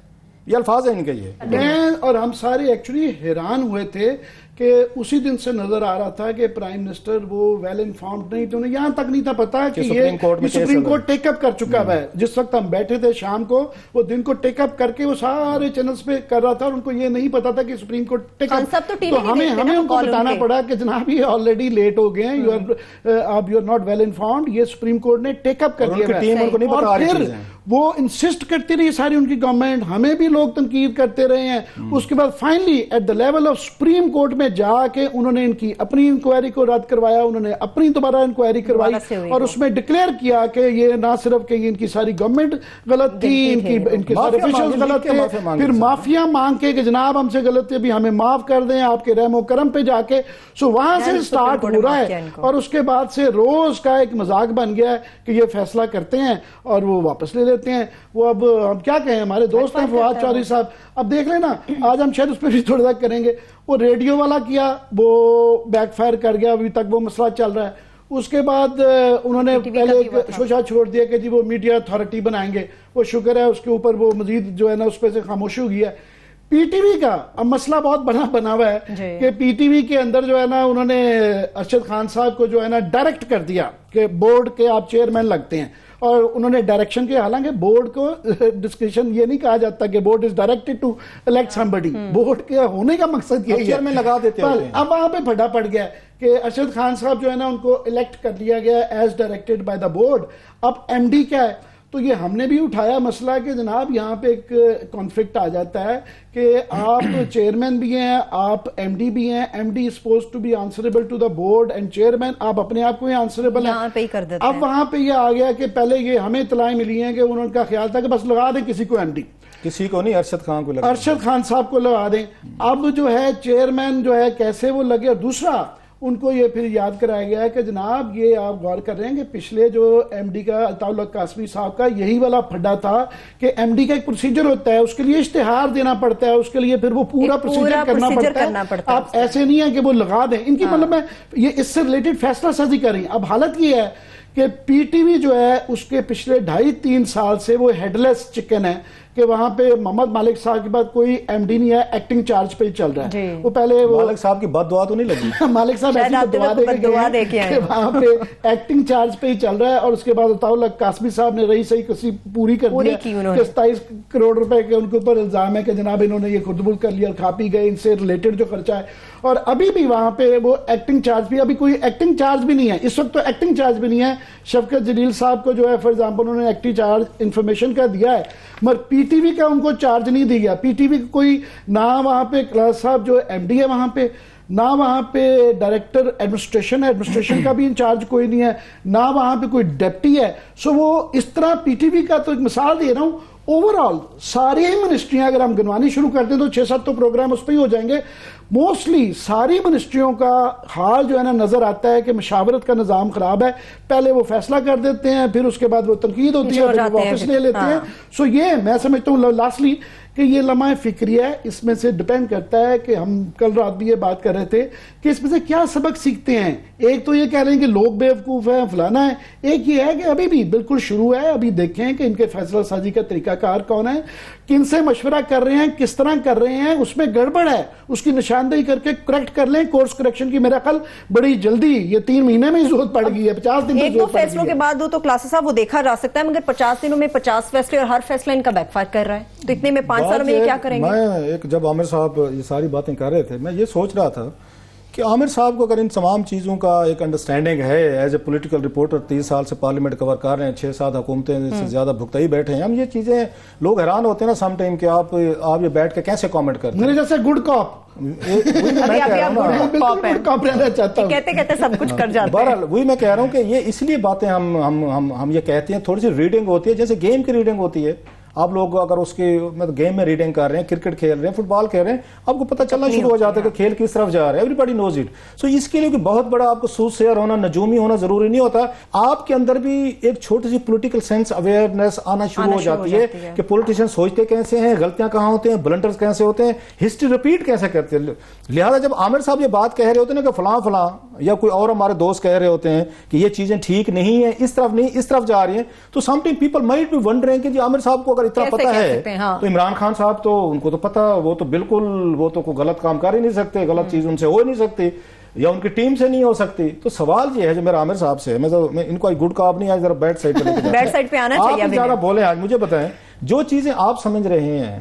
یہ الفاظ ہیں ان کے. یہ میں اور ہم سارے ایکچولی حیران ہوئے تھے کہ اسی دن سے نظر آ رہا تھا کہ پرائم منسٹر وہ ویل انفارمڈ نہیں, تو انہیں یہاں تک نہیں تھا پتا کہ یہ سپریم کورٹ ٹیک اپ کر چکا ہے. جس وقت ہم بیٹھے تھے شام کو, وہ دن کو ٹیک اپ کر کے وہ سارے چینلز پہ کر رہا تھا, اور ان کو یہ نہیں پتا تھا کہ سپریم کورٹ ٹیک اپ. تو ہمیں ان کو بتانا پڑا کہ جناب یہ آلریڈی لیٹ ہو گئے ہیں, you are not well informed, یہ سپریم کورٹ نے ٹیک اپ کر دیا ہے. اور پھر وہ انسسٹ کرتی رہی ساری ان کی گورنمنٹ, ہمیں بھی لوگ تنقید کرتے رہے ہیں. اس کے بعد finally at the level of supreme court میں جا کے انہوں نے ان کی اپنی انکوائری کو رد کروایا, انہوں نے اپنی دوبارہ انکوائری کروائی, اور اس میں ڈکلیئر کیا کہ یہ نہ صرف کہ ان کی ساری گورنمنٹ غلط تھی, ان کے سارے آفیشلز غلط تھے, پھر معافیا مانگ کے کہ جناب ہم سے غلط ہے, ابھی ہمیں معاف کر دیں آپ کے رحم و کرم پہ جا کے. سو وہاں سے سٹارٹ ہو رہا ہے, اور اس کے بعد سے روز کا ایک مذاق بن گیا ہے کہ یہ فیصلہ کرتے ہیں اور وہ واپس لے لیتے ہیں. وہ اب ہم کیا کہیں, ہمارے دوست ہیں فواد چودھری صاحب, اب دیکھ لیں نا, آج ہم شاید اس پہ بھی تھوڑا سا کریں گے. وہ ریڈیو والا کیا, وہ بیک فائر کر گیا, ابھی تک وہ مسئلہ چل رہا ہے. اس کے بعد انہوں نے پہلے ایک شوشہ چھوڑ دیا کہ جی وہ میڈیا اتھارٹی بنائیں گے. وہ شکر ہے اس کے اوپر وہ مزید جو ہے نا اس پہ سے خاموشی ہو گئی ہے. پی ٹی وی کا اب مسئلہ بہت بڑا بنا ہوا ہے کہ پی ٹی وی کے اندر جو ہے نا انہوں نے ارشد خان صاحب کو جو ہے نا ڈائریکٹ کر دیا کہ بورڈ کے آپ چیئرمین لگتے ہیں, اور انہوں نے ڈائریکشن کے, حالانکہ بورڈ کو ڈسکریشن یہ نہیں کہا جاتا کہ board is directed to elect somebody, board کے ہونے کا مقصد یہی ہے. لگا دیتے ہیں. اب وہاں پہ پھڈا پڑ گیا کہ ارشد خان صاحب جو ہے نا ان کو الیکٹ کر لیا گیا as directed by the board. اب ایم ڈی کیا ہے, تو یہ ہم نے بھی اٹھایا مسئلہ کہ جناب یہاں پہ ایک کانفلکٹ آ جاتا ہے کہ آپ چیئرمین بھی ہیں, آپ ایم ڈی بھی ہیں. M D suppose to be answerable to the board and chairman, آپ اپنے آپ کو ہی آنسریبل ہیں. اب وہاں پہ یہ آ گیا کہ پہلے یہ ہمیں اطلاعیں ملی ہیں کہ انہوں کا خیال تھا کہ بس لگا دیں کسی کو ایم ڈی, کسی کو نہیں, ارشد خان کو لگا, ارشد خان صاحب کو لگا دیں. اب جو ہے چیئرمین جو ہے کیسے وہ لگے, اور دوسرا ان کو یہ پھر یاد کرایا گیا ہے کہ جناب یہ آپ غور کر رہے ہیں کہ پچھلے جو ایم ڈی کا الطاف اللہ قاسمی صاحب کا یہی والا پھڈا تھا کہ ایم ڈی کا ایک پروسیجر ہوتا ہے, اس کے لیے اشتہار دینا پڑتا ہے, اس کے لیے پھر وہ پورا پروسیجر کرنا پڑتا ہے. آپ ایسے نہیں ہے کہ وہ لگا دیں. ان کی مطلب میں یہ اس سے ریلیٹڈ فیصلہ سازی کر رہی ہیں. اب حالت یہ ہے کہ پی ٹی وی جو ہے اس کے پچھلے 2.5-3 سال سے وہ ہیڈ لیس چکن ہے کہ وہاں پہ محمد مالک صاحب کے بعد کوئی ایم ڈی نہیں ہے, ایکٹنگ چارج پہ ہی چل رہا ہے. وہ پہلے مالک صاحب کی بد دعا تو نہیں لگی, مالک صاحب ایسی دعا دے کے گئے وہاں پہ ایکٹنگ چارج پہ ہی چل رہا ہے. اور اس کے بعد الطاف اللہ قاسمی صاحب نے رہی صحیح کسی پوری کر دیا کہ 27 کروڑ روپے کے ان کے اوپر الزام ہے کہ جناب انہوں نے یہ خردبل کر لیا اور کھا پی گئے, ان سے ریلیٹڈ جو خرچہ ہے. اور ابھی بھی وہاں پہ وہ ایکٹنگ چارج بھی, ابھی کوئی ایکٹنگ چارج بھی نہیں ہے اس وقت, تو ایکٹنگ چارج بھی نہیں ہے. شفقت جلیل صاحب کو جو ہے فار ایگزامپل انہوں نے ایکٹنگ چارج انفارمیشن کا دیا ہے, مگر پی ٹی وی کا ان کو چارج نہیں دیا گیا. پی ٹی وی کوئی نہ وہاں پہ کلاس صاحب جو ایم ڈی ہے وہاں پہ, نہ وہاں پہ ڈائریکٹر ایڈمنسٹریشن ہے, ایڈمنسٹریشن کا بھی انچارج کوئی نہیں ہے, نہ وہاں پہ کوئی ڈیپٹی ہے. سو وہ اس طرح پی ٹی وی کا تو ایک مثال دے رہا ہوں, اوور آل ساری منسٹریاں اگر ہم گنوانی شروع کرتے ہیں تو 6-7 تو پروگرام اس پہ ہی ہو جائیں گے. موسٹلی ساری منسٹریوں کا حال جو ہے نا نظر آتا ہے کہ مشاورت کا نظام خراب ہے. پہلے وہ فیصلہ کر دیتے ہیں, پھر اس کے بعد وہ تنقید ہوتی ہے, پھر وہ واپس لے لیتے ہیں. سو یہ میں سمجھتا ہوں لاسٹلی کہ یہ لمحہ فکری ہے. اس میں سے ڈپینڈ کرتا ہے کہ ہم کل رات بھی یہ بات کر رہے تھے کہ اس میں سے کیا سبق سیکھتے ہیں. ایک تو یہ کہہ رہے ہیں کہ لوگ بیوقوف ہیں, فلانا ہے. ایک یہ ہے کہ ابھی بھی بالکل شروع ہے, ابھی دیکھیں کہ ان کے فیصلہ سازی کا طریقہ کار کون ہے, کن سے مشورہ کر رہے ہیں, کس طرح کر رہے ہیں, اس میں گڑبڑ ہے اس کی نشاندہی کر کے کریکٹ کر لیں. کورس کریکشن کی میرا خیال بڑی جلدی, یہ 3 مہینے میں ضرورت پڑ گئی ہے, 50 دن ایک دو فیصلوں کے بعد تو کلاسز صاحب وہ دیکھا جا سکتا ہے, مگر 50 دنوں میں 50 فیصلے اور ہر فیصلہ ان کا بیک فائر کر رہا ہے. تو اتنے میں 5 سالوں میں یہ کیا کریں گے؟ میں جب عامر صاحب یہ ساری باتیں کر رہے تھے, میں یہ سوچ رہا تھا کہ عامر صاحب کو اگر ان تمام چیزوں کا ایک انڈرسٹینڈنگ ہے, ایز اے پولیٹیکل رپورٹر 30 سال سے پارلیمنٹ کور کر رہے ہیں, 6-7 حکومتیں سے زیادہ بھگتا ہی بیٹھے ہیں ہم, یہ چیزیں لوگ حیران ہوتے ہیں نا سم ٹائم کہ آپ یہ بیٹھ کے کیسے کامنٹ کرتے ہیں. میرے جیسے گڈ کاپ کہتے کہتے سب کچھ کر جاتے ہیں. بہرحال وہی میں کہہ رہا ہوں کہ یہ اس لیے باتیں ہم یہ کہتے ہیں, تھوڑی سی ریڈنگ ہوتی ہے جیسے گیم کی ریڈنگ ہوتی ہے. آپ لوگ اگر اس کی گیم میں ریڈنگ کر رہے ہیں, کرکٹ کھیل رہے ہیں, فٹ بال کھیل رہے ہیں, آپ کو پتہ چلنا شروع ہو جاتا ہے کہ کھیل کس طرف جا رہا ہے. Everybody knows it. So اس کے لیے کہ بہت بڑا آپ کو سوسیئر ہونا, نجومی ہونا ضروری نہیں ہوتا. آپ کے اندر بھی ایک چھوٹی سی پولیٹیکل سینس اویئرنیس آنا شروع ہو جاتی ہے کہ پولیٹیشین سوچتے کیسے ہیں, غلطیاں کہاں ہوتے ہیں, بلنڈرز کیسے ہوتے ہیں, ہسٹری ریپیٹ کیسے کرتے ہیں. لہٰذا جب عامر صاحب یہ بات کہہ رہے ہوتے ہیں نا کہ فلاں فلاں یا کوئی اور ہمارے دوست کہہ رہے ہوتے ہیں کہ یہ چیزیں ٹھیک نہیں ہیں, اس طرف نہیں, اس طرف جا رہی ہیں, تو some time people might be wondering کہ جی عامر صاحب کو اگر اتنا پتہ ہے تو عمران خان صاحب تو ان کو تو پتہ, وہ تو بالکل وہ تو کوئی غلط کام کر ہی نہیں سکتے, غلط چیز ان سے ہو ہی نہیں سکتی یا ان کی ٹیم سے نہیں ہو سکتی. تو سوال یہ ہے جو میرا عامر صاحب سے, میں ان کو گڈ کاپ نہیں, آج ذرا بیڈ سائڈ پہ بیڈ سائڈ پہ آنا چاہیے. آپ زیادہ بولیں, آج مجھے بتائیں جو چیزیں آپ سمجھ رہے ہیں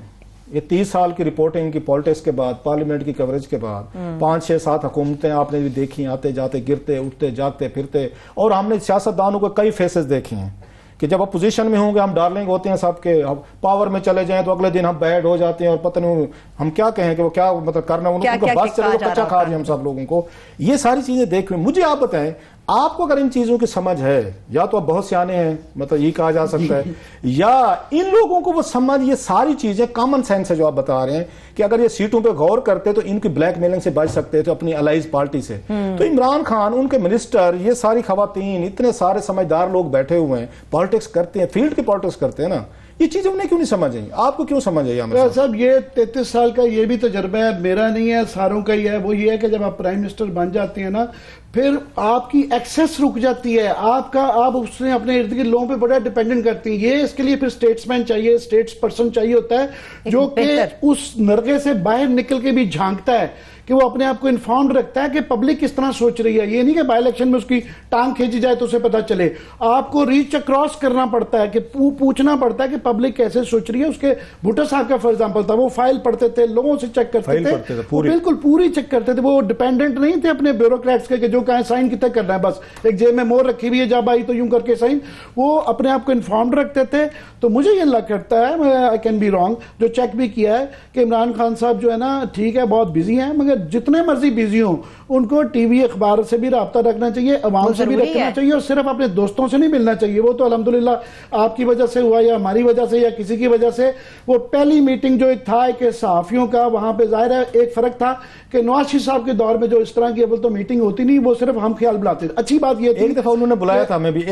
یہ 30 سال کی رپورٹنگ کی پالیٹکس کے بعد, پارلیمنٹ کی کوریج کے بعد, 5-6-7 حکومتیں آپ نے بھی دیکھی, آتے جاتے, گرتے اٹھتے جاگتے پھرتے, اور ہم نے سیاستدانوں کو کئی فیسز دیکھے ہیں کہ جب اپوزیشن میں ہوں گے ہم ڈارلنگ ہوتے ہیں سب کے, پاور میں چلے جائیں تو اگلے دن ہم بیڈ ہو جاتے ہیں اور پتہ نہیں ہم کیا کہیں کہ وہ کیا مطلب کرنا, ان کو بس چلے تو کچا کھا رہے ہیں ہم سب لوگوں کو. یہ ساری چیزیں دیکھ رہے ہیں. مجھے آپ بتائیں, آپ کو اگر ان چیزوں کی سمجھ ہے, یا تو آپ بہت سیانے ہیں, مطلب یہ کہا جا سکتا ہے, یا ان لوگوں کو وہ سمجھ, یہ ساری چیزیں کامن سینس ہے جو آپ بتا رہے ہیں کہ اگر یہ سیٹوں پہ غور کرتے تو ان کی بلیک میلنگ سے بچ سکتے تھے اپنی الائز پارٹی سے. تو عمران خان, ان کے منسٹر, یہ ساری خواتین, اتنے سارے سمجھدار لوگ بیٹھے ہوئے ہیں, پالیٹکس کرتے ہیں, فیلڈ کی پالیٹکس کرتے ہیں نا, یہ چیزیں انہیں کیوں نہیں سمجھ آئی, آپ کو کیوں سمجھ آئی؟ صاحب یہ 33 سال کا یہ بھی تجربہ ہے, میرا نہیں ہے, ساروں کا ہی ہے. وہ یہ ہے کہ جب آپ پرائم منسٹر بن جاتے ہیں نا, پھر آپ کی ایکسس رک جاتی ہے, آپ اس نے اپنے ارد گرد لوگوں پہ بڑا ڈیپینڈنٹ کرتی ہیں. یہ اس کے لیے پھر اسٹیٹس مین چاہیے, اسٹیٹس پرسن چاہیے ہوتا ہے جو کہ اس نرغے سے باہر نکل کے بھی جھانکتا ہے, کہ وہ اپنے آپ کو انفارمڈ رکھتا ہے کہ پبلک کس طرح سوچ رہی ہے. یہ نہیں کہ بائی الیکشن میں اس کی ٹانگ کھینچی جائے تو اسے پتا چلے. آپ کو ریچ اکراس کرنا پڑتا ہے, کہ پوچھنا پڑتا ہے کہ پبلک کیسے سوچ رہی ہے. اس کے بھٹو صاحب کا فار ایگزامپل تھا, وہ فائل پڑھتے تھے, لوگوں سے چیک کرتے تھے, بالکل پوری چیک کرتے تھے. وہ ڈیپینڈنٹ نہیں تھے اپنے بیوروکریٹس کے کہ جو کہیں سائن کتنے کرنا ہے, بس ایک جیب میں مور رکھی ہوئی ہے, جب آئی تو یوں کر کے سائن. وہ اپنے آپ کو انفارمڈ رکھتے تھے. تو مجھے یہ لگ کرتا ہے, آئی کین بی رانگ, جو چیک بھی کیا ہے کہ عمران خان صاحب جو ہے نا, ٹھیک ہے بہت بزی ہیں, مگر جتنے مرضی بزی ہوں ان کو ٹی وی اخبار سے بھی رابطہ رکھنا چاہیے, عوام سے بھی رکھنا چاہیے, اور صرف اپنے دوستوں سے نہیں ملنا چاہیے. وہ تو الحمدللہ آپ کی وجہ سے ہوا, یا ہماری وجہ سے, یا کسی کی وجہ سے. وہ پہلی میٹنگ جو ایک تھا کہ صحافیوں کا, وہاں پہ ظاہر ہے ایک فرق تھا کہ نواز شریف صاحب کے دور میں جو اس طرح کی اول تو میٹنگ ہوتی نہیں, وہ صرف ہم خیال بلاتے تھے. اچھی بات یہ تھی, ایک دفعہ انہوں نے بلایا تھا, ہمیں بھی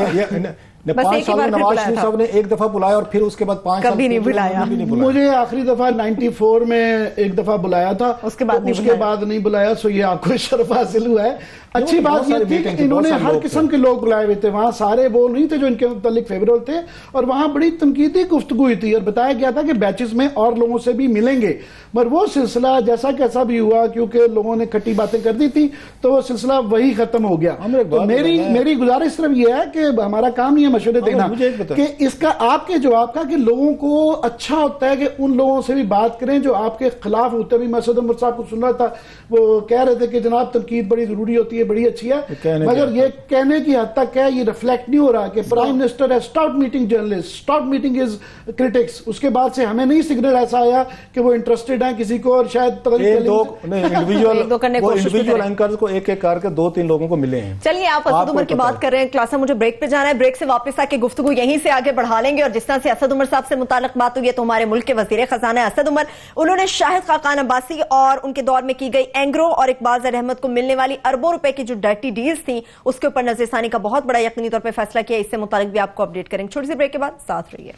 5 سال میں نواز شریف صاحب نے ایک دفعہ بلایا, اور پھر اس کے بعد 5 سال کبھی نہیں بلایا. مجھے آخری دفعہ 94 میں ایک دفعہ بلایا تھا, اس کے بعد نہیں بلایا. سو یہ آپ کو شرف حاصل ہوا ہے. اچھی بات یہ تھی کہ انہوں نے ہر قسم کے لوگ بلائے ہوئے تھے. وہاں سارے وہ نہیں تھے جو ان کے متعلق فیوریبل تھے, اور وہاں بڑی تنقیدی گفتگو ہوئی تھی, اور بتایا گیا تھا کہ بیچز میں اور لوگوں سے بھی ملیں گے. مگر وہ سلسلہ جیسا کیسا بھی ہوا, کیونکہ لوگوں نے کھٹی باتیں کر دی تھی, تو وہ سلسلہ وہی ختم ہو گیا. تو میری گزارش صرف یہ ہے کہ ہمارا کام نہیں ہے مشورے دینا, کہ اس کا آپ کے جواب کا کہ لوگوں کو اچھا ہوتا ہے کہ ان لوگوں سے بھی بات کریں جو آپ کے خلاف ہوتے ہیں. مسعود عمر صاحب کو سن رہا تھا, وہ کہہ رہے تھے کہ جناب تنقید بڑی ضروری ہوتی ہے, بڑی اچھی ہے, مگر یہ کہنے کی حد تک ہے, یہ ریفلیکٹ نہیں ہو رہا کہ پرائم منسٹر ہے stop meeting journalist, stop meeting is critics. اس کے بعد سے ہمیں نہیں سگنل ایسا آیا کہ وہ انٹرسٹڈ ہیں کسی کو, اور شاید انڈیویجول اینکرز کو ایک ایک کر کے 2-3 لوگوں کو ملے ہیں. چلیے آپ اسد عمر کی بات کر رہے ہیں, کلاس میں مجھے بریک پہ جانا ہے, بریک سے واپس واپس آ کے گفتگو یہیں سے آگے بڑھا لیں گے. اور جس طرح سے اسد عمر صاحب سے متعلق بات ہوئی ہے تو ہمارے ملک کے وزیر خزانہ اسد عمر, انہوں نے شاہد خاقان عباسی اور ان کے دور میں کی گئی اینگرو اور اقبال زر احمد کو ملنے والی اربوں روپے کی جو ڈرٹی ڈیلز تھیں اس کے اوپر نظر ثانی کا بہت بڑا یقینی طور پہ فیصلہ کیا. اس سے متعلق بھی آپ کو اپڈیٹ کریں گے. چھوٹی سی بریک کے بعد ساتھ رہیے.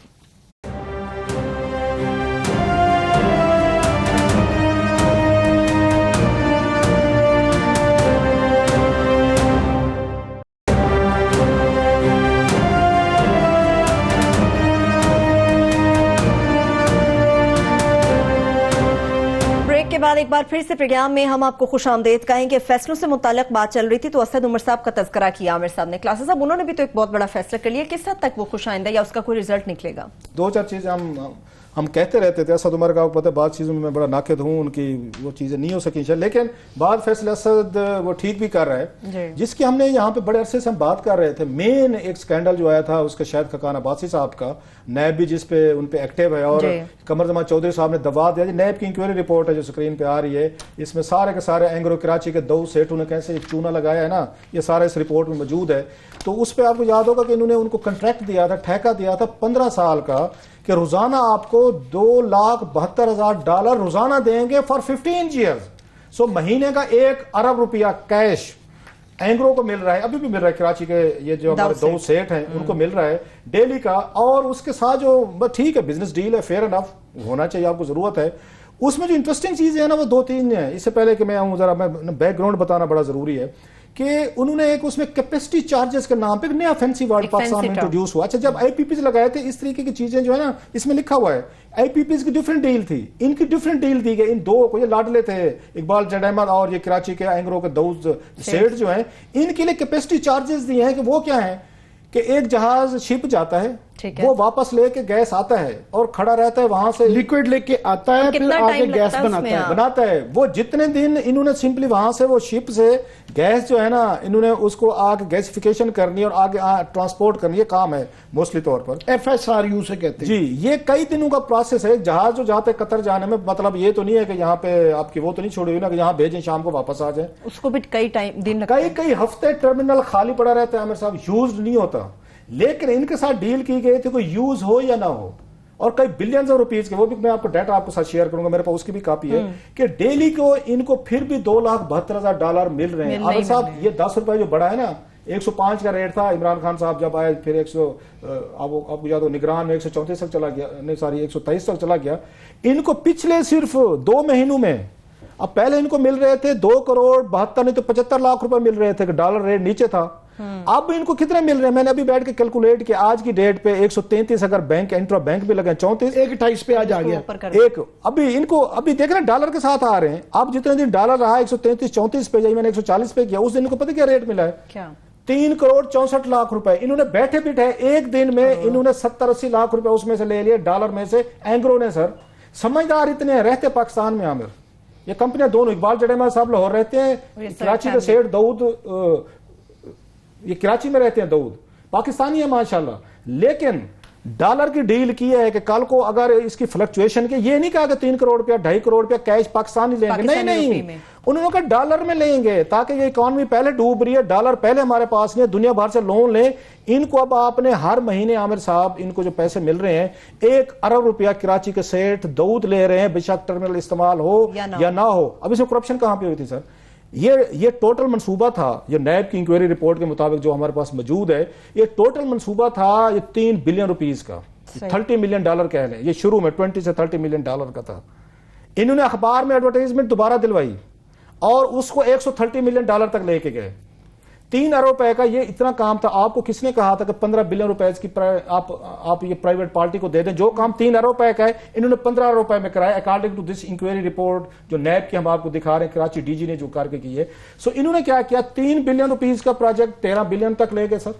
کے بعد ایک بار پھر سے پروگرام میں ہم آپ کو خوش آمدید کہیں کہ فیصلوں سے متعلق بات چل رہی تھی تو اسد عمر صاحب کا تذکرہ کیا عامر صاحب نے. کلاسز صاحب انہوں نے بھی تو ایک بہت بڑا فیصلہ کر لیا, کس حد تک وہ خوش آئندہ یا اس کا کوئی رزلٹ نکلے گا؟ دو چار چیزیں ہم کہتے رہتے تھے. اسد عمر کا پتہ بعض چیزوں میں میں بڑا ناقد ہوں, ان کی وہ چیزیں نہیں ہو سکی لیکن بعض فیصلے اسد وہ ٹھیک بھی کر رہا ہے جس کی ہم نے یہاں پہ بڑے عرصے سے ہم بات کر رہے تھے. مین ایک سکینڈل جو آیا تھا اس کا شاہد خاقان عباسی صاحب کا, نیب بھی جس پہ ان پہ ایکٹیو ہے اور قمر زمان چودھری صاحب نے دبا دیا. نیب کی انکوائری رپورٹ ہے جو سکرین پہ آ رہی ہے, اس میں سارے کے سارے اینگرو کراچی کے دو سیٹوں نے کیسے ایک چونا لگایا ہے نا, یہ سارا اس رپورٹ میں موجود ہے. تو اس پہ آپ کو یاد ہوگا کہ انہوں نے ان کو کنٹریکٹ دیا تھا, ٹھیکہ دیا تھا 15 سال کا کہ روزانہ آپ کو $2,72,000 روزانہ دیں گے فار 15 ایئرز. سو مہینے کا $1 ارب کیش اینگرو کو مل رہا ہے, ابھی بھی مل رہا ہے. کراچی کے یہ جو ہمارے دو سیٹ ہیں ان کو مل رہا ہے ڈیلی کا. اور اس کے ساتھ جو ٹھیک ہے بزنس ڈیل ہے, فیئر انف ہونا چاہیے, آپ کو ضرورت ہے. اس میں جو انٹرسٹنگ چیزیں ہیں نا وہ 2-3 ہیں. اس سے پہلے کہ میں آؤں ذرا میں بیک گراؤنڈ بتانا بڑا ضروری ہے کہ انہوں نے ایک اس میں کیپیسٹی چارجز کے نام پہ ایک نیا فینسی ورڈ پاکستان میں انٹروڈیوس ہوا. اچھا جب آئی پی پیز لگائے تھے اس طریقے کی چیزیں جو ہے نا اس میں لکھا ہوا ہے آئی پی پیز کی ڈیفرنٹ ڈیل تھی, ان کی ڈیفرنٹ ڈیل دی گئی. ان دو کو یہ لاڈلے تھے اقبال زر احمد اور یہ کراچی کے اینگرو کے دو سیٹ جو ہیں, ان کے لیے کیپیسٹی چارجز دیے ہیں کہ وہ کیا ہیں کہ ایک جہاز شپ جاتا ہے, وہ واپس لے کے گیس آتا ہے اور کھڑا رہتا ہے وہاں سے لیکوڈ لے کے آتا ہے پھر آگے گیس بناتا ہے. وہ جتنے دن انہوں نے سمپلی وہاں سے وہ شپ سے گیس جو ہے نا انہوں نے اس کو آگے گیسیفیکیشن کرنی اور آگے ٹرانسپورٹ کرنی, یہ کام ہے موسٹلی طور پر FSRU سے کہتے ہیں جی. یہ کئی دنوں کا پروسیس ہے. جہاز جو جاتے قطر جانے میں مطلب یہ تو نہیں ہے کہ یہاں پہ آپ کی وہ تو نہیں چھوڑی ہوئی نا کہ یہاں بھیجیں شام کو واپس آ جائیں. اس کو بھی کئی دن کئی ہفتے ٹرمینل خالی پڑا رہتا ہے عامر صاحب, یوز نہیں ہوتا. لیکن ان کے ساتھ ڈیل کی گئی تھی کوئی یوز ہو یا نہ ہو, اور کئی بلینز آف روپیز کے, وہ بھی میں آپ کو ڈیٹا آپ کو ساتھ شیئر کروں گا, میرے پاس اس کی بھی کاپی ہے کہ ڈیلی کو ان کو پھر بھی $2,72,000 مل رہے ہیں. عامر صاحب یہ $10 جو بڑا ہے نا, 105 کا ریٹ تھا عمران خان صاحب جب آئے, پھر 100 آپ کو یاد ہو نگران میں 134 تک چلا گیا, نہیں ساری 123 تک چلا گیا. ان کو پچھلے صرف 2 مہینوں میں, اب پہلے ان کو مل رہے تھے 2,72 نہیں تو 75 لاکھ روپے مل رہے تھے کہ ڈالر ریٹ نیچے تھا. اب ان کو کتنے مل رہے ہیں, میں نے ابھی بیٹھ کے کیلکولیٹ کیا, آج کی ڈیٹ پہ 133 اگر بینک انٹرا بینک بھی لگے 34, 128 پہ آج آ گیا ایک. ابھی ان کو ابھی دیکھ رہے ہیں ڈالر کے ساتھ آ رہے ہیں. اب جتنے دن ڈالر رہا 133-34 پہ جائے, میں نے 140 پہ کیا, اس دن ان کو پتہ کیا ریٹ ملا ہے, 3,64,00,000 روپے. انہوں نے بیٹھے بیٹھے ایک دن میں انہوں نے 70-80 لاکھ روپے اس میں سے لے لیے ڈالر میں سے اینگرو نے. سر سمجھدار اتنے رہتے پاکستان میں عامر, یہ کمپنیاں دونوں, اقبال زر احمد صاحب لاہور رہتے ہیں, کراچی کے سیٹ داؤد یہ کراچی میں رہتے ہیں, داؤد پاکستانی ہے ماشاءاللہ. لیکن ڈالر کی ڈیل کی ہے کہ کل کو اگر اس کی فلکچویشن کے, یہ نہیں کہا کہ 3 کروڑ روپیہ 2.5 کروڑ روپیہ کیش پاکستانی لیں گے, نہیں, انہوں نے کہا ڈالر میں لیں گے تاکہ یہ اکانومی پہلے ڈوب رہی ہے, ڈالر پہلے ہمارے پاس نہیں ہے, دنیا بھر سے لون لیں. ان کو اب آپ نے ہر مہینے عامر صاحب ان کو جو پیسے مل رہے ہیں $1 ارب کراچی کے سیٹ داؤد لے رہے ہیں, بے شک ٹرمینل استعمال ہو یا نہ ہو. اب اس میں کرپشن کہاں پہ ہوئی تھی سر؟ یہ ٹوٹل منصوبہ تھا, یہ نیب کی انکوائری رپورٹ کے مطابق جو ہمارے پاس موجود ہے, یہ ٹوٹل منصوبہ تھا یہ $3 بلین کا, $30 ملین کہہ لیں. یہ شروع میں 20 سے $30 ملین کا تھا. انہوں نے اخبار میں ایڈورٹائزمنٹ دوبارہ دلوائی اور اس کو $130 ملین تک لے کے گئے. $3 ارب کا یہ اتنا کام تھا. آپ کو کس نے کہا تھا کہ $15 بلین کی آپ یہ پرائیویٹ پارٹی کو دے دیں؟ جو کام $3 ارب کا ہے انہوں نے $15 ارب میں کرایا, according to this inquiry report جو نیب کی ہم آپ کو دکھا رہے ہیں, کراچی ڈی جی نے جو کر کے کی ہے. سو انہوں نے کیا کیا, $3 بلین کا پروجیکٹ $13 بلین تک لے گئے سر.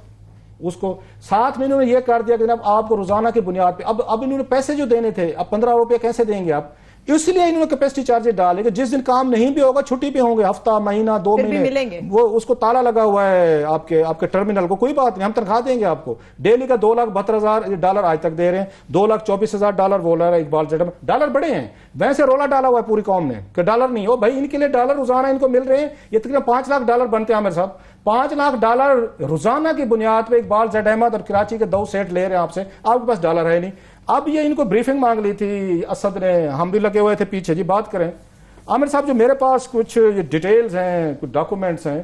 اس کو ساتھ میں انہوں نے یہ کر دیا کہ جناب آپ کو روزانہ کی بنیاد پہ اب انہوں نے پیسے جو دینے تھے, اب $15 ارب کیسے دیں گے آپ؟ اس لیے انہوں نے کیپیسٹی چارجز ڈالے کہ جس دن کام نہیں بھی ہوگا چھٹی پہ ہوں گے، ہفتہ مہینہ 2 مہینے وہ اس کو تالا لگا ہوا ہے آپ کے ٹرمینل کو، کوئی بات نہیں ہم تنخواہ دیں گے آپ کو. ڈیلی کا $2,72,000 آج تک دے رہے ہیں، $2,24,000 بول رہا ہے اقبال زیڈ. ڈالر بڑے ہیں، ویسے رولا ڈالا ہوا ہے پوری قوم نے کہ ڈالر نہیں ہو بھائی، ان کے لیے ڈالر روزانہ ان کو مل رہے ہیں. یہ تقریباً $5 لاکھ بنتے ہیں عامر صاحب، $5 لاکھ روزانہ کی بنیاد پہ اقبال زیڈ احمد اور کراچی کے 2 سیٹ لے رہے ہیں آپ سے. آپ کے پاس ڈالر ہے نہیں. اب یہ ان کو بریفنگ مانگ لی تھی اسد نے، ہم بھی لگے ہوئے تھے پیچھے. جی بات کریں عامر صاحب، جو میرے پاس کچھ ڈیٹیلز ہیں، کچھ ڈاکومنٹس ہیں،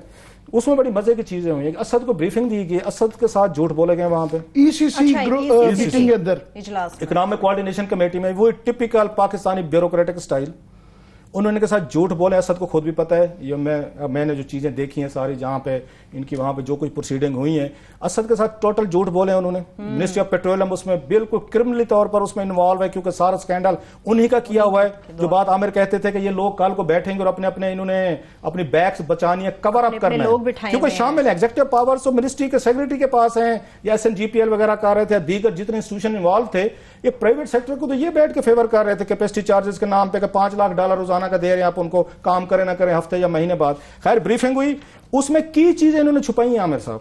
اس میں بڑی مزے کی چیزیں ہوئی ہیں. اسد کو بریفنگ دی گئی، اسد کے ساتھ جھوٹ بولے گئے وہاں پہ ECC میٹنگ کے اندر اکنامک کوآرڈینیشن کمیٹی میں. وہ ٹپیکل پاکستانی بیوروکریٹک سٹائل، انہوں نے کے ساتھ جھوٹ بولے. اسد کو خود بھی پتہ ہے، یہ میں نے جو چیزیں دیکھی ہیں ساری، جہاں پہ ان کی وہاں پہ جو کچھ پروسیڈنگ ہوئی ہیں، اسد کے ساتھ ٹوٹل جھوٹ بولے انہوں نے. منسٹری آف پیٹرولیم اس میں بالکل کرمنلی طور پر اس میں انوالو ہے، کیونکہ سارا اسکینڈل انہی کا کیا ہوا ہے. جو بات عامر کہتے تھے کہ یہ لوگ کل کو بیٹھیں گے اور اپنے انہوں نے اپنی بیکس بچانی ہے، کور اپ کرنا ہے، کیونکہ شامل ہے ایگزیکٹو پاورز تو منسٹری کے سیکرٹری کے پاس ہیں، یا SNGPL وغیرہ کر رہے تھے، دیگر جتنے انسٹیٹیوشن انوالو تھے. یہ پرائیویٹ سیکٹر کو تو یہ بیٹھ کے فیور کر رہے تھے کیپیسٹی چارجز کے نام پہ کہ $5 لاکھ روزانہ کا دے رہے ہیں آپ ان کو، کام کریں نہ کریں ہفتے یا مہینے بعد. خیر بریفنگ ہوئی، اس میں کی چیزیں انہوں نے چھپائی ہیں عامر صاحب.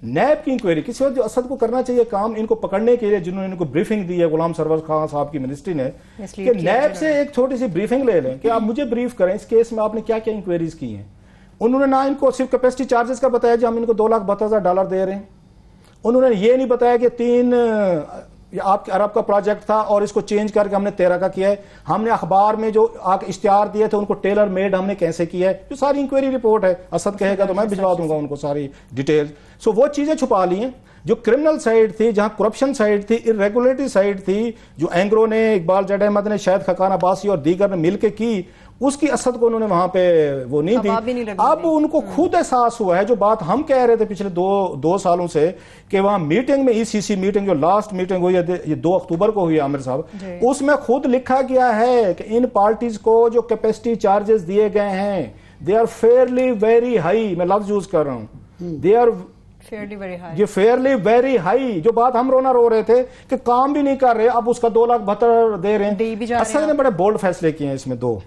نیب کی انکوائری کسی وقت جو اسد کو کرنا چاہیے کام ان کو پکڑنے کے لیے، جنہوں نے ان کو بریفنگ دی ہے غلام سرور خان صاحب کی منسٹری نے، کہ نیب سے ایک چھوٹی سی بریفنگ لے لیں کہ آپ مجھے بریف کریں اس کیس میں آپ نے کیا کیا انکوائریز کی ہیں. انہوں نے نہ ان کو صرف کیپیسٹی چارجز کا بتایا جی ہم ان کو $2,72,000 دے رہے ہیں. انہوں نے یہ نہیں بتایا کہ 3 آپ کے عرب کا پروجیکٹ تھا اور اس کو چینج کر کے ہم نے 13 کا کیا ہے. ہم نے اخبار میں جو اشتہار دیے تھے ان کو ٹیلر میڈ ہم نے کیسے کیا ہے. جو ساری انکوائری رپورٹ ہے، اسد کہے گا تو میں بھجوا دوں گا ان کو ساری ڈیٹیل. سو وہ چیزیں چھپا لی ہیں. جو کرمنل سائڈ تھی، جہاں کرپشن سائڈ تھی، irregularity سائڈ تھی، جو اینگرو نے، اقبال زیڈ احمد نے، شاہد خاقان عباسی اور دیگر نے مل کے کی، اس کی اسد کو انہوں نے وہاں پہ وہ نہیں دی. اب ان کو خود احساس ہوا ہے، جو بات ہم کہہ رہے تھے پچھلے 2 سالوں سے، کہ وہاں میٹنگ میں ECC میٹنگ جو لاسٹ میٹنگ ہوئی ہے یہ 2 اکتوبر کو ہوئی عامر صاحب، اس میں خود لکھا گیا ہے کہ ان پارٹیز کو جو کیپیسٹی چارجز دیے گئے ہیں they are fairly very high. میں لفظ یوز کر رہا ہوں، دے آر یہ فیئرلی ویری ہائی. جو بات ہم رونا رو رہے تھے کہ کام بھی نہیں کر رہے، اب اس کا $2,72,000 دے رہے ہیں. اسد نے بڑے بولڈ فیصلے کیے ہیں اس میں 2.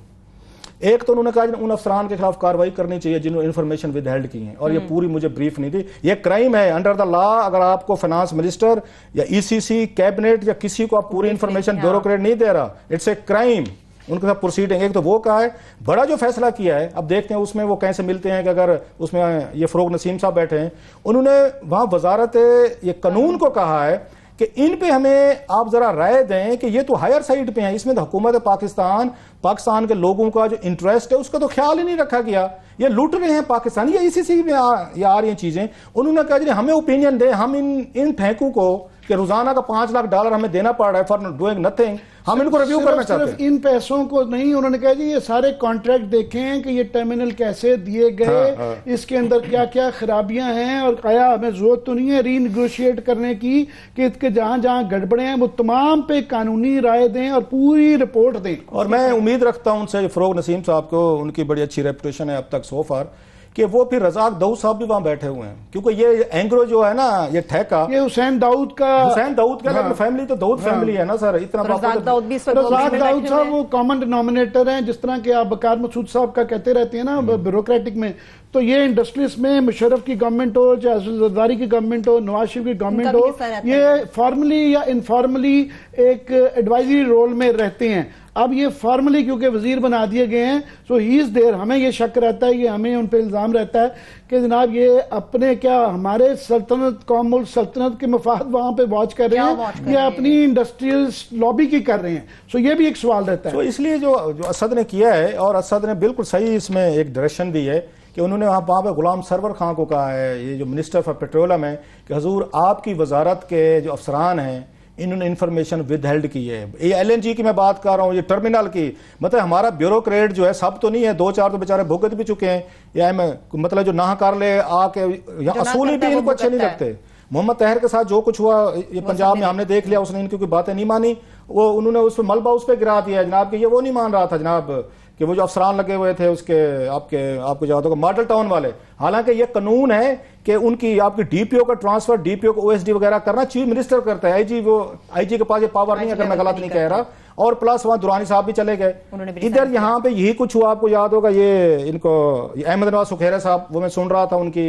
ایک تو انہوں نے کہا ان افسران کے خلاف کارروائی کرنی چاہیے جنہوں نے انفارمیشن ود ہیلڈ کی ہیں، اور یہ پوری مجھے بریف نہیں تھی. یہ کرائم ہے انڈر دا لا. اگر آپ کو فائنانس منسٹر یا ECC کیبنٹ یا کسی کو آپ پوری انفارمیشن بیوروکریٹ نہیں دے رہا، اٹس اے کرائم. ان کے ساتھ پروسیڈنگ ایک تو وہ کہا ہے. بڑا جو فیصلہ کیا ہے اب دیکھتے ہیں اس میں وہ کیسے ملتے ہیں، کہ اگر اس میں یہ فروغ نسیم صاحب بیٹھے ہیں، انہوں نے وہاں وزارت یہ قانون کو کہا ہے کہ ان پہ ہمیں آپ ذرا رائے دیں کہ یہ تو ہائر سائڈ پہ ہیں، اس میں تو حکومت پاکستان کے لوگوں کا جو انٹرسٹ ہے اس کا تو خیال ہی نہیں رکھا گیا. یہ لوٹ رہے ہیں پاکستانی، یا ECC میں آ رہی ہیں چیزیں. انہوں نے کہا جی ہمیں اوپینین دیں، ہم ان ٹھیکوں کو کہ روزانہ کا $5 لاکھ ہمیں دینا پڑ رہا ہے فار ڈوئنگ نتھنگ، ہم ان کو ریویو کرنا چاہتے ہیں. ان پیسوں کو نہیں، انہوں نے کہا جی یہ سارے کانٹریکٹ دیکھیں کہ یہ ٹرمینل کیسے دیے گئے، اس کے اندر کیا کیا خرابیاں ہیں، اور آیا ہمیں ضرورت تو نہیں ہے ری نیگوشیٹ کرنے کی، کہ اس کے جہاں جہاں گڑبڑے ہیں وہ تمام پہ قانونی رائے دیں اور پوری رپورٹ دیں. اور میں امید رکھتا ہوں ان سے، فروغ نسیم صاحب کو ان کی بڑی اچھی ریپوٹیشن ہے اب تک سو فار، کہ وہ پھر رزاق داؤد صاحب بھی وہاں بیٹھے ہوئے ہیں. کیونکہ یہ اینگرو جو ہے نا، یہ ٹھیکہ یہ حسین داؤد کا لیکن فیملی تو داؤد فیملی ہے نا سر. اتنا رزاق داؤد صاحب وہ کامن ڈینومینیٹر ہیں، جس طرح کہ آپ بکار مسعود صاحب کا کہتے رہتے ہیں نا بیوروکریٹک میں. تو یہ انڈسٹریز میں مشرف کی گورنمنٹ ہو، چاہے زرداری کی گورنمنٹ ہو، نواز شریف کی گورنمنٹ ہو، یہ فارملی یا انفارملی ایک ایڈوائزری رول میں رہتے ہیں. اب یہ فارملی کیونکہ وزیر بنا دیے گئے ہیں، سو ہی از دیر. ہمیں یہ شک رہتا ہے، یہ ہمیں ان پہ الزام رہتا ہے کہ جناب یہ اپنے کیا ہمارے سلطنت قوم سلطنت کے مفاد وہاں پہ واچ کر رہے ہیں، یا اپنی انڈسٹریل لابی کی کر رہے ہیں. سو یہ بھی ایک سوال رہتا ہے. تو اس لیے جو اسد نے کیا ہے، اور اسد نے بالکل صحیح اس میں ایک ڈائریکشن دی ہے کہ انہوں نے وہاں پہ غلام سرور خان کو کہا ہے، یہ جو منسٹر فار پیٹرولیم ہے، کہ حضور آپ کی وزارت کے جو افسران ہیں انہوں نے انفارمیشن ود ہیلڈ کی ہے. یہ LNG کی میں بات کر رہا ہوں، یہ ٹرمینل کی، مطلب ہمارا بیوروکریٹ جو ہے سب تو نہیں ہے، 2-4 تو بیچارے بھگت بھی چکے ہیں، یا مطلب جو نہ کر لے آ کے اصولی بھی ان کو اچھے نہیں لگتے. محمد طاہر کے ساتھ جو کچھ ہوا یہ پنجاب میں ہم نے دیکھ لیا، اس نے ان کی کوئی باتیں نہیں مانی، وہ انہوں نے اس پہ ملبہ اس پہ گرا دیا جناب، کہ یہ وہ نہیں مان رہا تھا جناب کہ وہ جو افسران لگے ہوئے تھے اس کے آپ کو یاد ہوگا ماڈل ٹاؤن والے. حالانکہ یہ قانون ہے کہ ان کی آپ کی DPO کا ٹرانسفر DPO کو OSD وغیرہ کرنا چیف منسٹر کرتا ہے. IG کے پاس یہ پاور نہیں ہے، اگر میں غلط نہیں کہہ رہا. اور پلس وہاں درانی صاحب بھی چلے گئے. ادھر یہاں پہ یہی کچھ ہوا, آپ کو یاد ہوگا یہ ان کو احمد نواز سکھیرا صاحب, وہ میں سن رہا تھا ان کی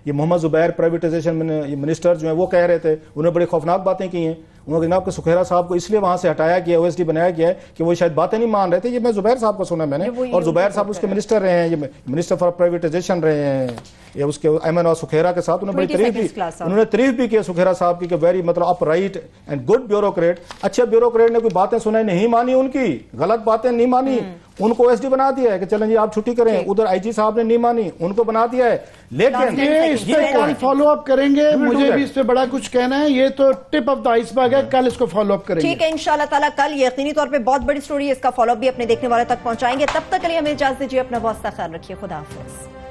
یہ محمد زبیر پرائیویٹائزیشن منسٹر جو ہیں وہ کہہ رہے تھے, انہوں نے بڑی خوفناک باتیں کی ہیں. انہوں نے جناب کہ سکھیرا صاحب کو اس لیے وہاں سے ہٹایا گیا, او ایس ڈی بنایا گیا ہے کہ وہ شاید باتیں نہیں مان رہے تھے. یہ میں زبیر صاحب کو سنا میں نے, اور زبیر صاحب اس کے منسٹر رہے ہیں, یہ منسٹر فار پرائیویٹائزیشن رہے ہیں. یہ اس کے احمد نواز سکھیرا کے ساتھ انہوں نے بڑی تعریف بھی کی سکھیرا صاحب کی کہ ویری مطلب up right and good bureaucrat. اچھے بیوروکریٹ نے کوئی باتیں سنائی نہیں مانی, ان کی غلط باتیں نہیں مانی, ان کو ایس ڈی بنا دیا ہے کہ چلیں جی آپ چھٹی کریں. ادھر آئی جی صاحب نے نہیں مانی, ان کو بنا دیا ہے. لیکن اس پہ کل فالو اپ کریں گے, مجھے بھی اس پہ بڑا کچھ کہنا ہے. یہ تو ٹپ آف دا آئس برگ ہے, کل اس کو فالو اپ کریں گے. ٹھیک ہے انشاءاللہ تعالیٰ کل یقینی طور پہ بہت بڑی سٹوری ہے, اس کا فالو اپ بھی اپنے دیکھنے والے تک پہنچائیں گے. تب تک کے لیے ہمیں اجازت دیجیے, اپنا بہت سا خیال رکھیے. خدا حافظ.